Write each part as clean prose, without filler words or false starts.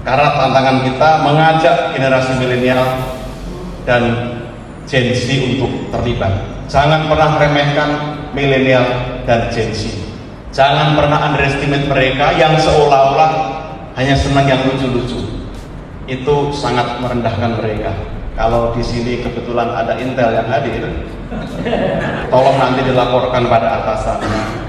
Karena tantangan kita mengajak generasi milenial dan Gen Z untuk terlibat. Jangan pernah remehkan milenial dan Gen Z. Jangan pernah underestimate mereka yang seolah-olah hanya senang yang lucu-lucu. Itu sangat merendahkan mereka. Kalau di sini kebetulan ada Intel yang hadir, tolong nanti dilaporkan pada atasannya.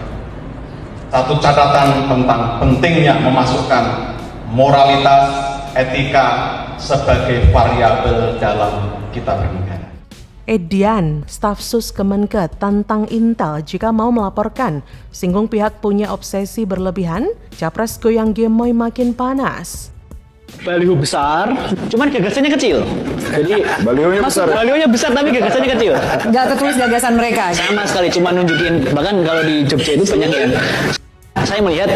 Satu catatan tentang pentingnya memasukkan moralitas, etika sebagai variabel dalam kita bernegara. Edian, staf sus Kemenkes tantang Intel jika mau melaporkan. Singgung pihak punya obsesi berlebihan, Capres goyang gemoy makin panas. Baliho besar, cuman gagasannya kecil. Jadi balihonya besar tapi gagasannya kecil. Nggak tertulis gagasan mereka. Sama sekali, cuma nunjukin. Bahkan kalau di Jogja itu banyak yang saya melihat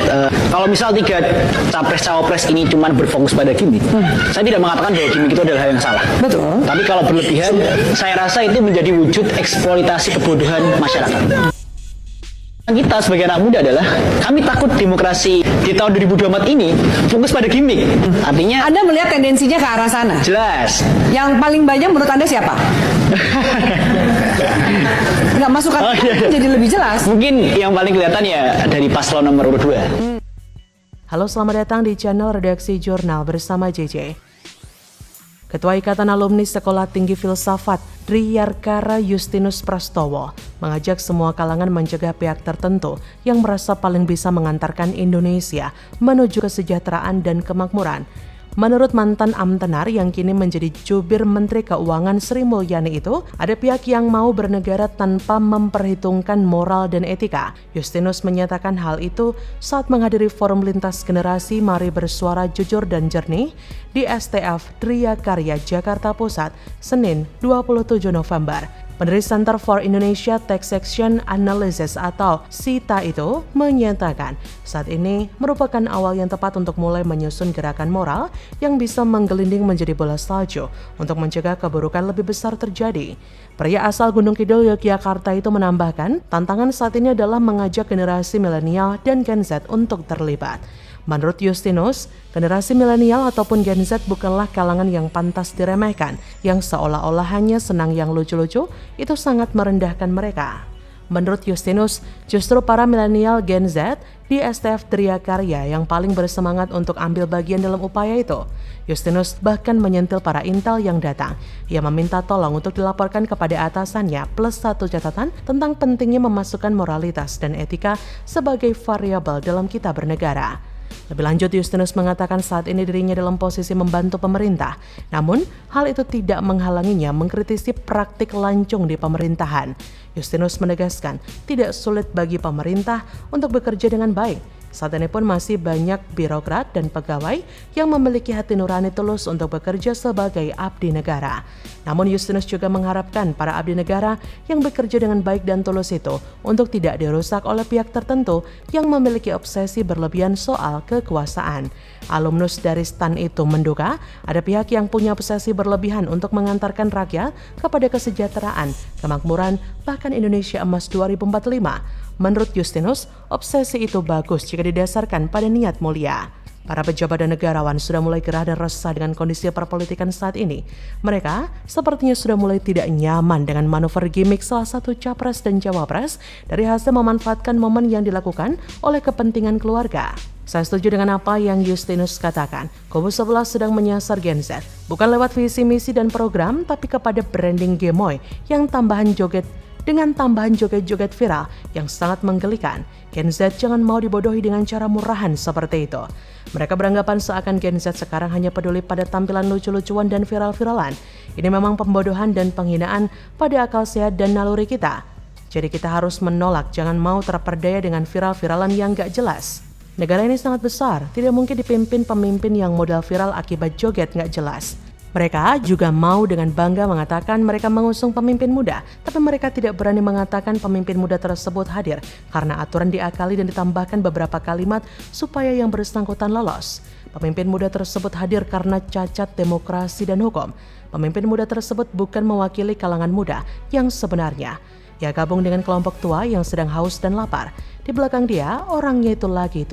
kalau misal 3 capres-cawapres ini cuma berfokus pada gimmick, saya tidak mengatakan bahwa gimmick itu adalah hal yang salah. Betul. Tapi kalau berlebihan, saya rasa itu menjadi wujud eksploitasi kebodohan masyarakat. Kita sebagai anak muda adalah kami takut demokrasi di tahun 2024 ini fokus pada gimmick. Artinya Anda melihat tendensinya ke arah sana. jelas. Yang paling banyak menurut Anda siapa? Nggak masukkan jadi lebih jelas. Mungkin yang paling kelihatan ya dari paslon nomor urut 2. Halo, selamat datang di channel Redaksi Jurnal bersama JJ. Ketua Ikatan Alumni Sekolah Tinggi Filsafat Driyarkara Justinus Prastowo mengajak semua kalangan mencegah pihak tertentu yang merasa paling bisa mengantarkan Indonesia menuju kesejahteraan dan kemakmuran. Menurut mantan Amtenar yang kini menjadi jubir Menteri Keuangan Sri Mulyani itu, ada pihak yang mau bernegara tanpa memperhitungkan moral dan etika. Justinus menyatakan hal itu saat menghadiri forum lintas generasi Mari Bersuara Jujur dan Jernih di STF Driyakarya Jakarta Pusat, Senin 27 November. Pendiri Center for Indonesia Taxation Analysis atau CITA itu menyatakan saat ini merupakan awal yang tepat untuk mulai menyusun gerakan moral yang bisa menggelinding menjadi bola salju untuk mencegah keburukan lebih besar terjadi. Pria asal Gunung Kidul Yogyakarta itu menambahkan, tantangan saat ini adalah mengajak generasi milenial dan Gen Z untuk terlibat. Menurut Justinus, generasi milenial ataupun Gen Z bukanlah kalangan yang pantas diremehkan, yang seolah-olah hanya senang yang lucu-lucu, itu sangat merendahkan mereka. Menurut Justinus, justru para milenial Gen Z di STF Driyakarya yang paling bersemangat untuk ambil bagian dalam upaya itu. Justinus bahkan menyentil para intel yang datang. Ia meminta tolong untuk dilaporkan kepada atasannya plus satu catatan tentang pentingnya memasukkan moralitas dan etika sebagai variabel dalam kita bernegara. Lebih lanjut, Justinus mengatakan saat ini dirinya dalam posisi membantu pemerintah. Namun, hal itu tidak menghalanginya mengkritisi praktik lancung di pemerintahan. Justinus menegaskan tidak sulit bagi pemerintah untuk bekerja dengan baik. Saat ini pun masih banyak birokrat dan pegawai yang memiliki hati nurani tulus untuk bekerja sebagai abdi negara. Namun Justinus juga mengharapkan para abdi negara yang bekerja dengan baik dan tulus itu untuk tidak dirusak oleh pihak tertentu yang memiliki obsesi berlebihan soal kekuasaan. Alumnus dari STAN itu menduga ada pihak yang punya obsesi berlebihan untuk mengantarkan rakyat kepada kesejahteraan, kemakmuran, bahkan Indonesia Emas 2045. Menurut Justinus, obsesi itu bagus jika didasarkan pada niat mulia. Para pejabat dan negarawan sudah mulai gerah dan resah dengan kondisi perpolitikan saat ini. Mereka sepertinya sudah mulai tidak nyaman dengan manuver gimmick salah satu capres dan cawapres dari hasil memanfaatkan momen yang dilakukan oleh kepentingan keluarga. Saya setuju dengan apa yang Justinus katakan. Kubu sebelah sedang menyasar Gen Z, bukan lewat visi misi dan program, tapi kepada branding gemoy yang dengan tambahan joget-joget viral yang sangat menggelikan. Gen Z jangan mau dibodohi dengan cara murahan seperti itu. Mereka beranggapan seakan Gen Z sekarang hanya peduli pada tampilan lucu-lucuan dan viral-viralan. Ini memang pembodohan dan penghinaan pada akal sehat dan naluri kita. Jadi kita harus menolak, jangan mau terperdaya dengan viral-viralan yang gak jelas. Negara ini sangat besar, tidak mungkin dipimpin pemimpin yang modal viral akibat joget gak jelas. Mereka juga mau dengan bangga mengatakan mereka mengusung pemimpin muda, tapi mereka tidak berani mengatakan pemimpin muda tersebut hadir karena aturan diakali dan ditambahkan beberapa kalimat supaya yang bersangkutan lolos. Pemimpin muda tersebut hadir karena cacat demokrasi dan hukum. Pemimpin muda tersebut bukan mewakili kalangan muda yang sebenarnya. Ia gabung dengan kelompok tua yang sedang haus dan lapar. Di belakang dia, orangnya itu lagi.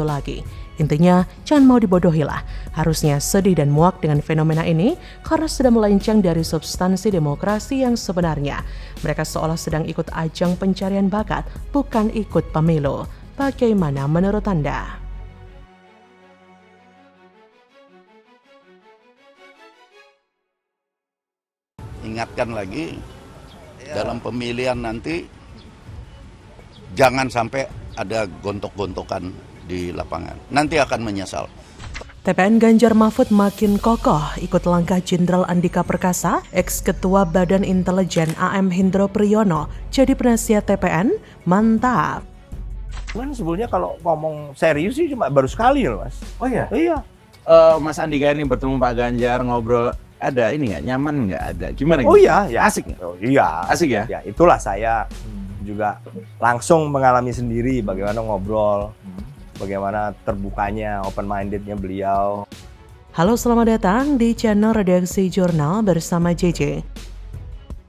Intinya, jangan mau dibodohi lah. Harusnya sedih dan muak dengan fenomena ini karena sudah melenceng dari substansi demokrasi yang sebenarnya. Mereka seolah sedang ikut ajang pencarian bakat, bukan ikut pemilu. Bagaimana menurut Anda? Ingatkan lagi, dalam pemilihan nanti jangan sampai ada gontok-gontokan di lapangan. Nanti akan menyesal. TPN Ganjar Mahfud makin kokoh ikut langkah Jenderal Andika Perkasa, ex-ketua Badan Intelijen AM Hendro Priyono, jadi penasihat TPN. Mantap. Cuman sebetulnya kalau ngomong serius sih cuma baru sekali loh, Mas. Oh iya? Iya. Mas Andika ini bertemu Pak Ganjar ngobrol, ada ini nggak, nyaman nggak, ada gimana? Oh iya, ya. Asik nggak? Oh, iya. Asik ya? Ya itulah saya juga langsung mengalami sendiri bagaimana ngobrol, bagaimana terbukanya, open mindednya beliau. Halo, selamat datang di channel Redaksi Jurnal bersama JJ.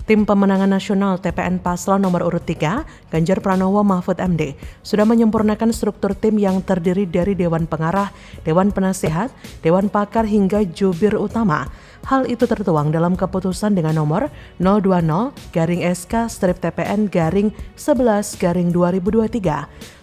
Tim Pemenangan Nasional TPN Paslon nomor urut 3, Ganjar Pranowo Mahfud MD, sudah menyempurnakan struktur tim yang terdiri dari Dewan Pengarah, Dewan Penasehat, Dewan Pakar hingga Jubir Utama. Hal itu tertuang dalam keputusan dengan nomor 020-SK-TPN-11-2023.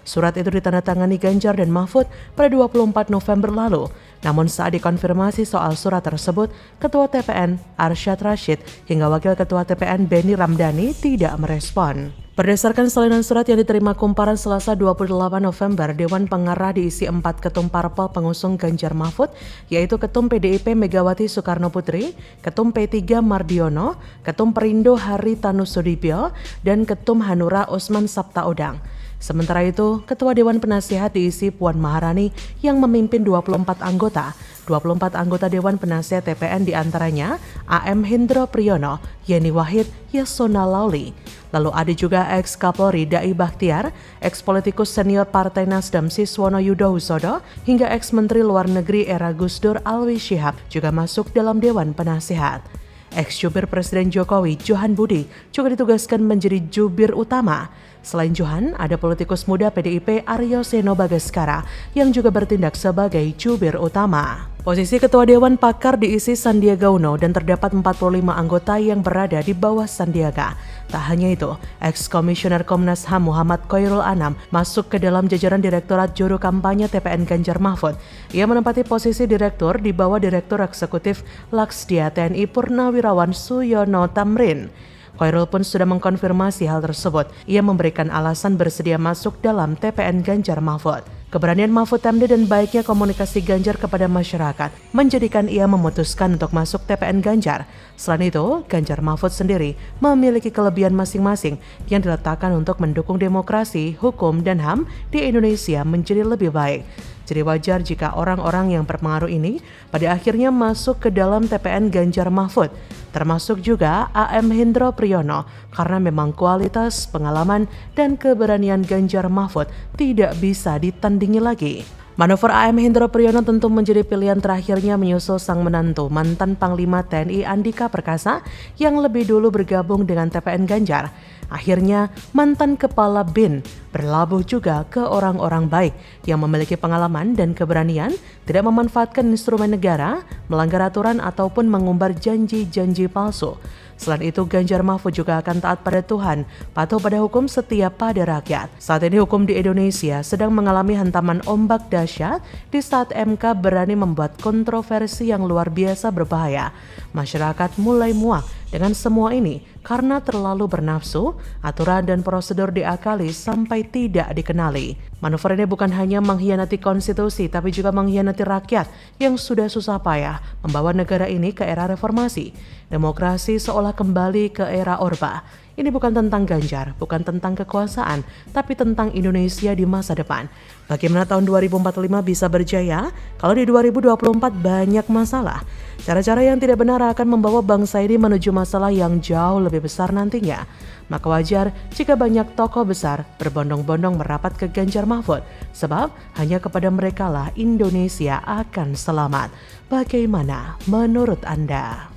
Surat itu ditandatangani Ganjar dan Mahfud pada 24 November lalu. Namun saat dikonfirmasi soal surat tersebut, Ketua TPN Arsyad Rashid hingga Wakil Ketua TPN Beni Ramdhani tidak merespon. Berdasarkan salinan surat yang diterima Kumparan Selasa 28 November, Dewan Pengarah diisi 4 ketum parpol pengusung Ganjar Mahfud, yaitu Ketum PDIP Megawati Soekarno Putri, Ketum P3 Mardiono, Ketum Perindo Haritanu Sudibyo, dan Ketum Hanura Usman Sabtaodang. Sementara itu, Ketua Dewan Penasehat diisi Puan Maharani yang memimpin 24 anggota. 24 anggota Dewan Penasehat TPN diantaranya AM Hendro Priyono, Yeni Wahid, Yasona Lauli. Lalu ada juga ex-Kapolri Dai Bakhtiar, ex-politikus senior Partai Nasdem Siswono Yudhohusodo, hingga ex-Menteri Luar Negeri era Gus Dur Alwi Shihab juga masuk dalam Dewan Penasehat. Ex-Jubir Presiden Jokowi, Johan Budi, juga ditugaskan menjadi jubir utama. Selain Johan, ada politikus muda PDIP Aryo Seno Bagaskara yang juga bertindak sebagai jubir utama. Posisi Ketua Dewan Pakar diisi Sandiaga Uno dan terdapat 45 anggota yang berada di bawah Sandiaga. Tak hanya itu, ex-komisioner Komnas HAM Muhammad Khairul Anam masuk ke dalam jajaran Direktorat Juru Kampanye TPN Ganjar Mahfud. Ia menempati posisi direktur di bawah Direktur Eksekutif Laksdia TNI Purnawirawan Suyono Tamrin. Khairul pun sudah mengkonfirmasi hal tersebut. Ia memberikan alasan bersedia masuk dalam TPN Ganjar Mahfud. Keberanian Mahfud MD dan baiknya komunikasi Ganjar kepada masyarakat menjadikan ia memutuskan untuk masuk TPN Ganjar. Selain itu, Ganjar Mahfud sendiri memiliki kelebihan masing-masing yang diletakkan untuk mendukung demokrasi, hukum, dan HAM di Indonesia menjadi lebih baik. Jadi wajar jika orang-orang yang berpengaruh ini pada akhirnya masuk ke dalam TPN Ganjar Mahfud, termasuk juga AM Hendro Priyono, karena memang kualitas, pengalaman, dan keberanian Ganjar Mahfud tidak bisa ditandingi lagi. Manuver AM Hendro Priyono tentu menjadi pilihan terakhirnya menyusul sang menantu mantan Panglima TNI Andika Perkasa yang lebih dulu bergabung dengan TPN Ganjar. Akhirnya mantan Kepala BIN berlabuh juga ke orang-orang baik yang memiliki pengalaman dan keberanian tidak memanfaatkan instrumen negara, melanggar aturan ataupun mengumbar janji-janji palsu. Selain itu, Ganjar Mahfud juga akan taat pada Tuhan, patuh pada hukum, setia pada rakyat. Saat ini hukum di Indonesia sedang mengalami hantaman ombak dahsyat di saat MK berani membuat kontroversi yang luar biasa berbahaya. Masyarakat mulai muak dengan semua ini karena terlalu bernafsu, aturan dan prosedur diakali sampai tidak dikenali. Manuver ini bukan hanya mengkhianati konstitusi, tapi juga mengkhianati rakyat yang sudah susah payah membawa negara ini ke era reformasi. Demokrasi seolah kembali ke era Orba. Ini bukan tentang Ganjar, bukan tentang kekuasaan, tapi tentang Indonesia di masa depan. Bagaimana tahun 2045 bisa berjaya kalau di 2024 banyak masalah? Cara-cara yang tidak benar akan membawa bangsa ini menuju masalah yang jauh lebih besar nantinya. Maka wajar jika banyak tokoh besar berbondong-bondong merapat ke Ganjar Mahfud, sebab hanya kepada merekalah Indonesia akan selamat. Bagaimana menurut Anda?